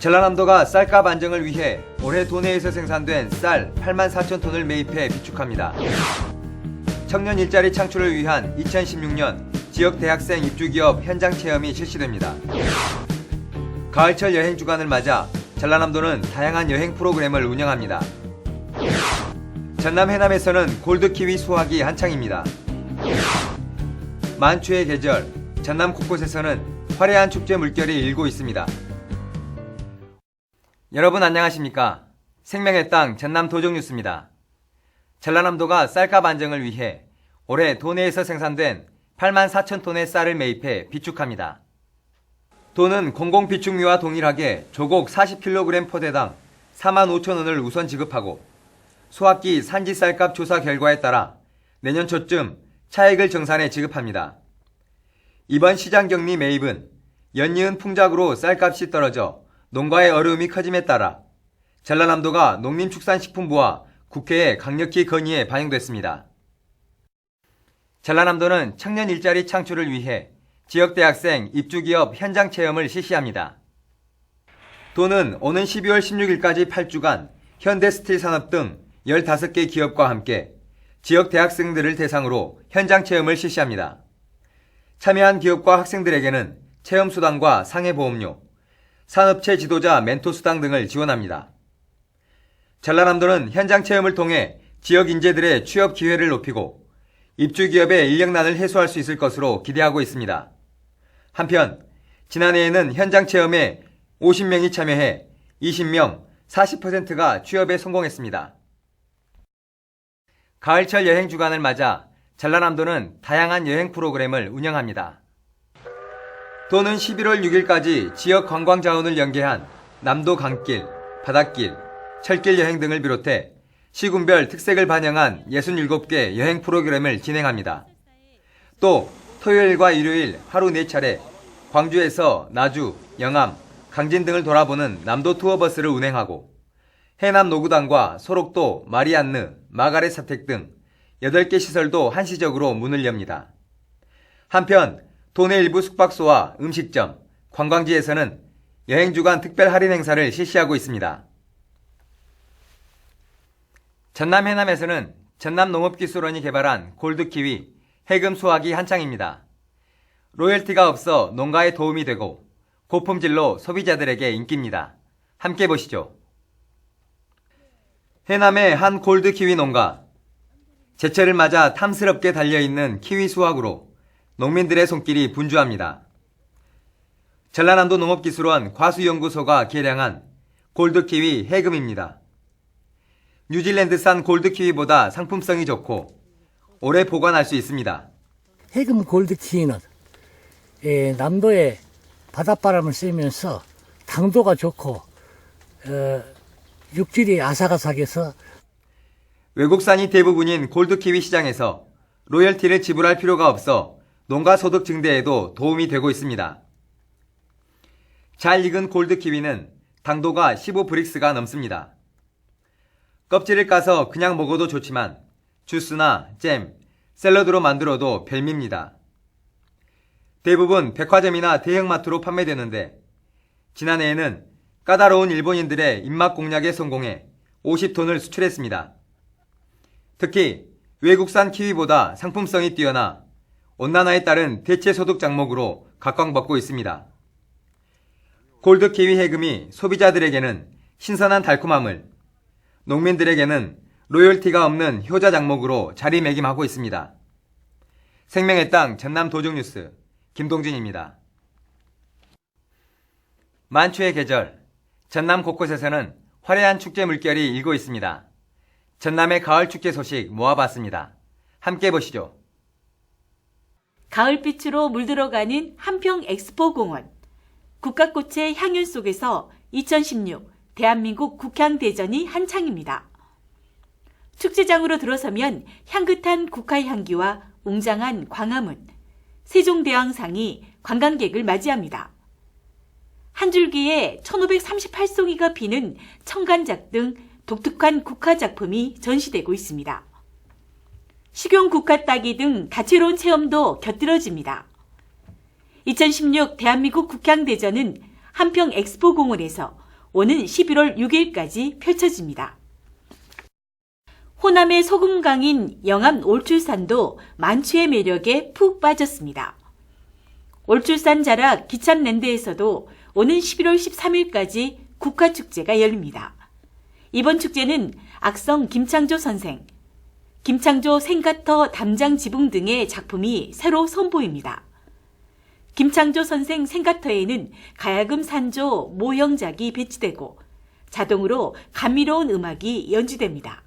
전라남도가 쌀값 안정을 위해 올해 도내에서 생산된 쌀 84,000톤을 매입해 비축합니다. 청년 일자리 창출을 위한 2016년 지역 대학생 입주기업 현장 체험이 실시됩니다. 가을철 여행 주간을 맞아 전라남도는 다양한 여행 프로그램을 운영합니다. 전남 해남에서는 골드키위 수확이 한창입니다. 만추의 계절, 전남 곳곳에서는 화려한 축제 물결이 일고 있습니다. 여러분 안녕하십니까? 생명의 땅 전남 도정뉴스입니다. 전라남도가 쌀값 안정을 위해 올해 도내에서 생산된 84,000톤의 쌀을 매입해 비축합니다. 도는 공공비축미와 동일하게 조곡 40kg 포대당 45,000원을 우선 지급하고 소학기 산지 쌀값 조사 결과에 따라 내년 초쯤 차액을 정산해 지급합니다. 이번 시장 격리 매입은 연이은 풍작으로 쌀값이 떨어져 농가의 어려움이 커짐에 따라 전라남도가 농림축산식품부와 국회에 강력히 건의해 반영됐습니다. 전라남도는 청년 일자리 창출을 위해 지역대학생 입주기업 현장 체험을 실시합니다. 도는 오는 12월 16일까지 8주간 현대스틸산업 등 15개 기업과 함께 지역 대학생들을 대상으로 현장 체험을 실시합니다. 참여한 기업과 학생들에게는 체험수당과 상해보험료, 산업체 지도자 멘토수당 등을 지원합니다. 전라남도는 현장 체험을 통해 지역 인재들의 취업 기회를 높이고 입주기업의 인력난을 해소할 수 있을 것으로 기대하고 있습니다. 한편 지난해에는 현장 체험에 50명이 참여해 20명, 40%가 취업에 성공했습니다. 가을철 여행 주간을 맞아 전라남도는 다양한 여행 프로그램을 운영합니다. 도는 11월 6일까지 지역 관광 자원을 연계한 남도 강길, 바닷길, 철길 여행 등을 비롯해 시군별 특색을 반영한 67개 여행 프로그램을 진행합니다. 또 토요일과 일요일 하루 4차례 광주에서 나주, 영암, 강진 등을 돌아보는 남도 투어버스를 운행하고 해남 노구단과 소록도, 마리안느, 마가렛 사택 등 8개 시설도 한시적으로 문을 엽니다. 한편 도내 일부 숙박소와 음식점, 관광지에서는 여행주간 특별 할인 행사를 실시하고 있습니다. 전남 해남에서는 전남농업기술원이 개발한 골드키위, 해금 수확이 한창입니다. 로열티가 없어 농가에 도움이 되고 고품질로 소비자들에게 인기입니다. 함께 보시죠. 해남의 한 골드키위 농가. 제철을 맞아 탐스럽게 달려있는 키위 수확으로 농민들의 손길이 분주합니다. 전라남도 농업기술원 과수연구소가 개량한 골드키위 해금입니다. 뉴질랜드산 골드키위보다 상품성이 좋고 오래 보관할 수 있습니다. 해금 골드키위는 남도의 바닷바람을 쐬면서 당도가 좋고 육질이 아삭아삭해서 외국산이 대부분인 골드키위 시장에서 로열티를 지불할 필요가 없어 농가 소득 증대에도 도움이 되고 있습니다. 잘 익은 골드키위는 당도가 15브릭스가 넘습니다. 껍질을 까서 그냥 먹어도 좋지만 주스나 잼, 샐러드로 만들어도 별미입니다. 대부분 백화점이나 대형마트로 판매되는데 지난해에는 까다로운 일본인들의 입맛 공략에 성공해 50톤을 수출했습니다. 특히 외국산 키위보다 상품성이 뛰어나 온난화에 따른 대체 소득 작목으로 각광받고 있습니다. 골드키위 해금이 소비자들에게는 신선한 달콤함을, 농민들에게는 로열티가 없는 효자 작목으로 자리매김하고 있습니다. 생명의 땅 전남 도정뉴스 김동진입니다. 만추의 계절, 전남 곳곳에서는 화려한 축제 물결이 일고 있습니다. 전남의 가을 축제 소식 모아봤습니다. 함께 보시죠. 가을빛으로 물들어가는 한평 엑스포공원. 국가꽃의 향연 속에서 2016 대한민국 국향대전이 한창입니다. 축제장으로 들어서면 향긋한 국화 향기와 웅장한 광화문, 세종대왕상이 관광객을 맞이합니다. 한 줄기에 1538송이가 피는 청간작 등 독특한 국화 작품이 전시되고 있습니다. 식용 국화 따기 등 다채로운 체험도 곁들여집니다. 2016 대한민국 국향대전은 한평 엑스포공원에서 오는 11월 6일까지 펼쳐집니다. 호남의 소금강인 영암 올출산도 만추의 매력에 푹 빠졌습니다. 올출산 자락 기찬랜드에서도 오는 11월 13일까지 국화축제가 열립니다. 이번 축제는 악성 김창조 선생, 김창조 생가터 담장 지붕 등의 작품이 새로 선보입니다. 김창조 선생 생가터에는 가야금 산조 모형작이 배치되고 자동으로 감미로운 음악이 연주됩니다.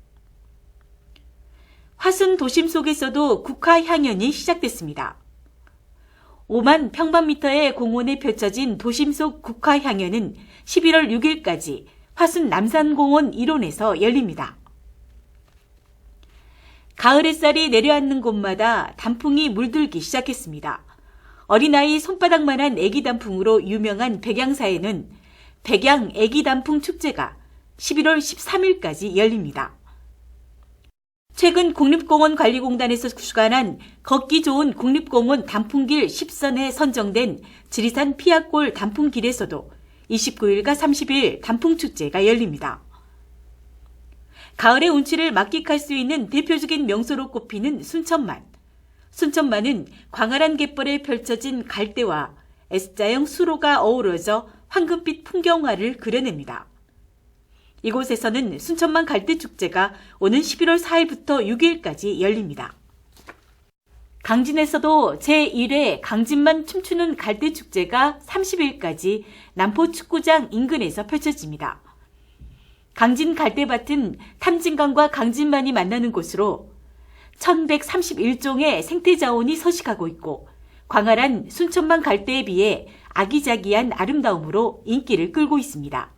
화순 도심 속에서도 국화 향연이 시작됐습니다. 5만 평방미터의 공원에 펼쳐진 도심 속 국화 향연은 11월 6일까지 화순 남산공원 일원에서 열립니다. 가을 햇살이 내려앉는 곳마다 단풍이 물들기 시작했습니다. 어린아이 손바닥만한 애기 단풍으로 유명한 백양사에는 백양 애기 단풍 축제가 11월 13일까지 열립니다. 최근 국립공원관리공단에서 주관한 걷기 좋은 국립공원 단풍길 10선에 선정된 지리산 피아골 단풍길에서도 29일과 30일 단풍축제가 열립니다. 가을의 운치를 만끽할 수 있는 대표적인 명소로 꼽히는 순천만. 순천만은 광활한 갯벌에 펼쳐진 갈대와 S자형 수로가 어우러져 황금빛 풍경화를 그려냅니다. 이곳에서는 순천만 갈대축제가 오는 11월 4일부터 6일까지 열립니다. 강진에서도 제1회 강진만 춤추는 갈대축제가 30일까지 남포축구장 인근에서 펼쳐집니다. 강진 갈대밭은 탐진강과 강진만이 만나는 곳으로 1131종의 생태자원이 서식하고 있고 광활한 순천만 갈대에 비해 아기자기한 아름다움으로 인기를 끌고 있습니다.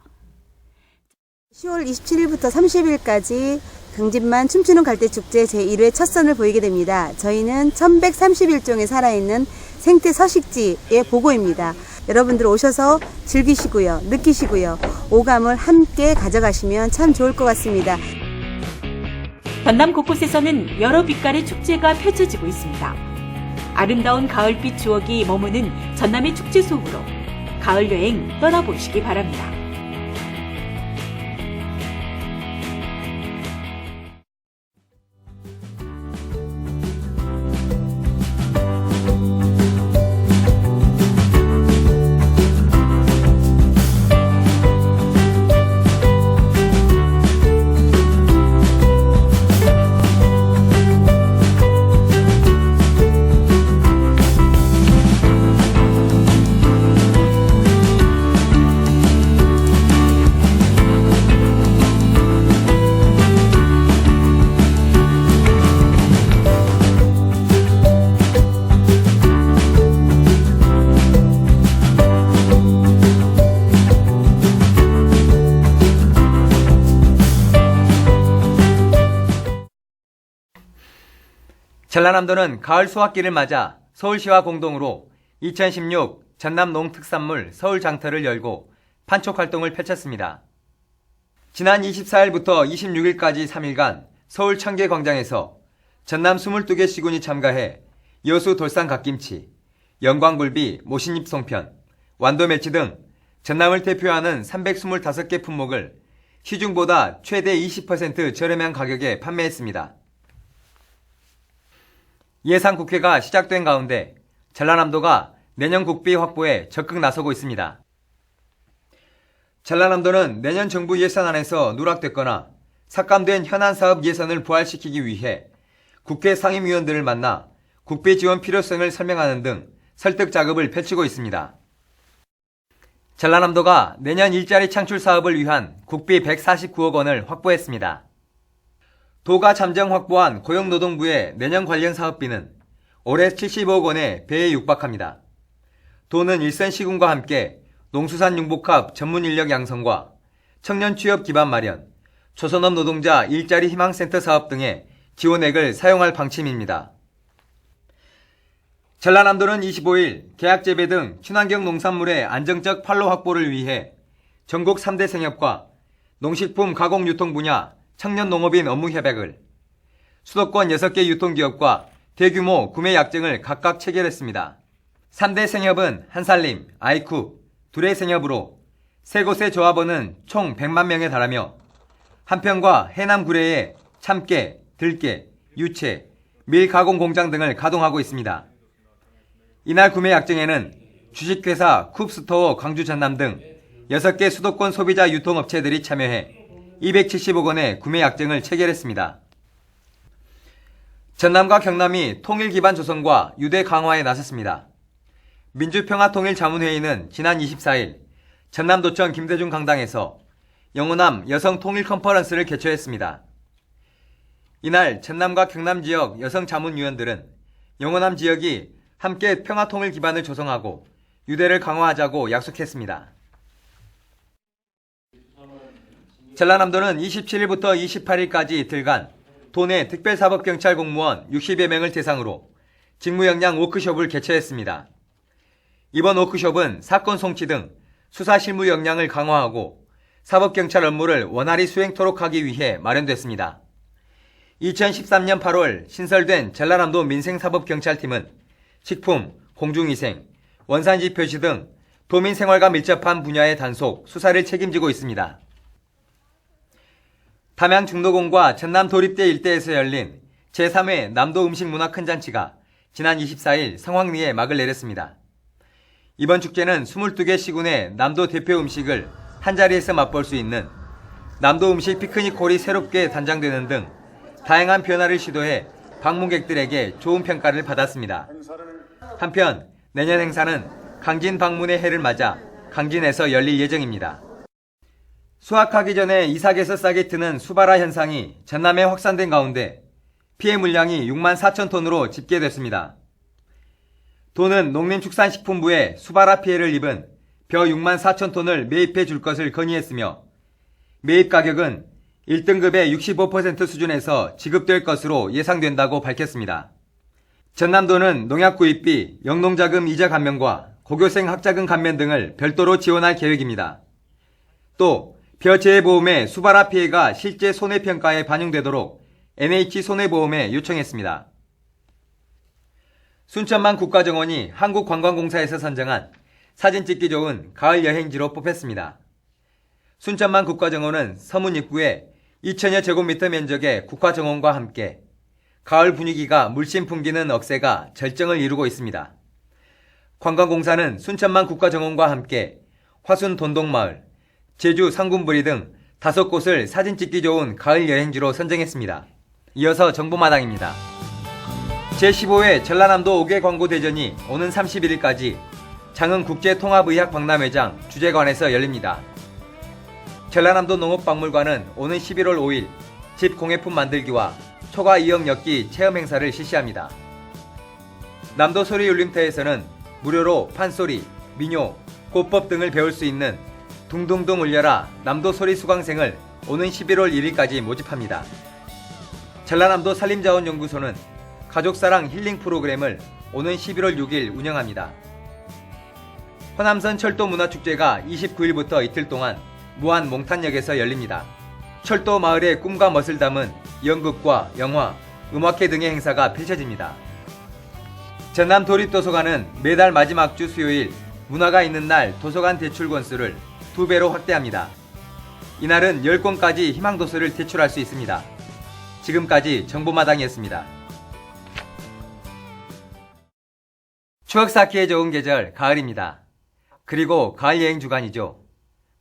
10월 27일부터 30일까지 강진만 춤추는 갈대축제 제1회 첫 선을 보이게 됩니다. 저희는 1131종의 살아있는 생태 서식지의 보고입니다. 여러분들 오셔서 즐기시고요, 느끼시고요, 오감을 함께 가져가시면 참 좋을 것 같습니다. 전남 곳곳에서는 여러 빛깔의 축제가 펼쳐지고 있습니다. 아름다운 가을빛 추억이 머무는 전남의 축제 속으로 가을 여행 떠나보시기 바랍니다. 전라남도는 가을 수확기를 맞아 서울시와 공동으로 2016 전남 농특산물 서울장터를 열고 판촉 활동을 펼쳤습니다. 지난 24일부터 26일까지 3일간 서울 청계광장에서 전남 22개 시군이 참가해 여수 돌산 갓김치, 영광굴비 모신잎 송편, 완도멸치 등 전남을 대표하는 325개 품목을 시중보다 최대 20% 저렴한 가격에 판매했습니다. 예산국회가 시작된 가운데 전라남도가 내년 국비 확보에 적극 나서고 있습니다. 전라남도는 내년 정부 예산안에서 누락됐거나 삭감된 현안 사업 예산을 부활시키기 위해 국회 상임위원들을 만나 국비 지원 필요성을 설명하는 등 설득 작업을 펼치고 있습니다. 전라남도가 내년 일자리 창출 사업을 위한 국비 149억 원을 확보했습니다. 도가 잠정 확보한 고용노동부의 내년 관련 사업비는 올해 70억 원의 배에 육박합니다. 도는 일선 시군과 함께 농수산 융복합 전문 인력 양성과 청년 취업 기반 마련, 조선업 노동자 일자리 희망센터 사업 등의 지원액을 사용할 방침입니다. 전라남도는 25일 계약재배 등 친환경 농산물의 안정적 판로 확보를 위해 전국 3대 생협과 농식품 가공 유통 분야 청년 농업인 업무 협약을, 수도권 6개 유통기업과 대규모 구매 약정을 각각 체결했습니다. 3대 생협은 한살림, 아이쿡, 두레 생협으로 세 곳의 조합원은 총 100만 명에 달하며 한편과 해남 구례에 참깨, 들깨, 유채, 밀 가공 공장 등을 가동하고 있습니다. 이날 구매 약정에는 주식회사 쿱스토어 광주 전남 등 6개 수도권 소비자 유통업체들이 참여해 270억 원의 구매 약정을 체결했습니다. 전남과 경남이 통일 기반 조성과 유대 강화에 나섰습니다. 민주평화통일자문회의는 지난 24일 전남도청 김대중 강당에서 영호남 여성 통일 컨퍼런스를 개최했습니다. 이날 전남과 경남 지역 여성 자문위원들은 영호남 지역이 함께 평화통일 기반을 조성하고 유대를 강화하자고 약속했습니다. 전라남도는 27일부터 28일까지 이틀간 도내 특별사법경찰 공무원 60여 명을 대상으로 직무역량 워크숍을 개최했습니다. 이번 워크숍은 사건 송치 등 수사 실무 역량을 강화하고 사법경찰 업무를 원활히 수행토록 하기 위해 마련됐습니다. 2013년 8월 신설된 전라남도 민생사법경찰팀은 식품, 공중위생, 원산지 표시 등 도민생활과 밀접한 분야의 단속, 수사를 책임지고 있습니다. 담양 중도공과 전남 도립대 일대에서 열린 제3회 남도 음식문화 큰잔치가 지난 24일 성황리에 막을 내렸습니다. 이번 축제는 22개 시군의 남도 대표 음식을 한자리에서 맛볼 수 있는 남도 음식 피크닉홀이 새롭게 단장되는 등 다양한 변화를 시도해 방문객들에게 좋은 평가를 받았습니다. 한편 내년 행사는 강진 방문의 해를 맞아 강진에서 열릴 예정입니다. 수확하기 전에 이삭에서 싹이 트는 수바라 현상이 전남에 확산된 가운데 피해 물량이 6만 4천 톤으로 집계됐습니다. 도는 농림축산식품부에 수바라 피해를 입은 벼 6만 4천 톤을 매입해 줄 것을 건의했으며 매입 가격은 1등급의 65% 수준에서 지급될 것으로 예상된다고 밝혔습니다. 전남도는 농약 구입비, 영농자금 이자 감면과 고교생 학자금 감면 등을 별도로 지원할 계획입니다. 또 벼재해보험의 수바라 피해가 실제 손해평가에 반영되도록 NH손해보험에 요청했습니다. 순천만 국가정원이 한국관광공사에서 선정한 사진 찍기 좋은 가을 여행지로 뽑혔습니다. 순천만 국가정원은 서문 입구에 2천여 제곱미터 면적의 국화정원과 함께 가을 분위기가 물씬 풍기는 억새가 절정을 이루고 있습니다. 관광공사는 순천만 국가정원과 함께 화순 돈동마을, 제주 상군부리 등 5곳을 사진 찍기 좋은 가을 여행지로 선정했습니다. 이어서 정보마당입니다. 제15회 전라남도 5개 광고대전이 오는 31일까지 장흥국제통합의학박람회장 주재관에서 열립니다. 전라남도 농업박물관은 오는 11월 5일 집공예품 만들기와 초가 이역 엮기 체험 행사를 실시합니다. 남도 소리울림터에서는 무료로 판소리, 민요, 고법 등을 배울 수 있는 둥둥둥 울려라 남도 소리 수강생을 오는 11월 1일까지 모집합니다. 전라남도 산림자원연구소는 가족사랑 힐링 프로그램을 오는 11월 6일 운영합니다. 호남선 철도문화축제가 29일부터 이틀 동안 무안 몽탄역에서 열립니다. 철도 마을의 꿈과 멋을 담은 연극과 영화, 음악회 등의 행사가 펼쳐집니다. 전남 도립도서관은 매달 마지막 주 수요일 문화가 있는 날 도서관 대출 권수를 2배로 확대합니다. 이날은 10권까지 희망도서를 대출할 수 있습니다. 지금까지 정보마당이었습니다. 추억 쌓기에 좋은 계절 가을입니다. 그리고 가을 여행 주간이죠.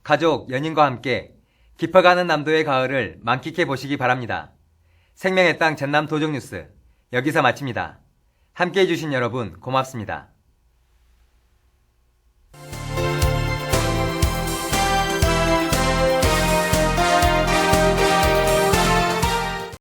가족, 연인과 함께 깊어가는 남도의 가을을 만끽해 보시기 바랍니다. 생명의 땅 전남 도정뉴스 여기서 마칩니다. 함께해 주신 여러분 고맙습니다.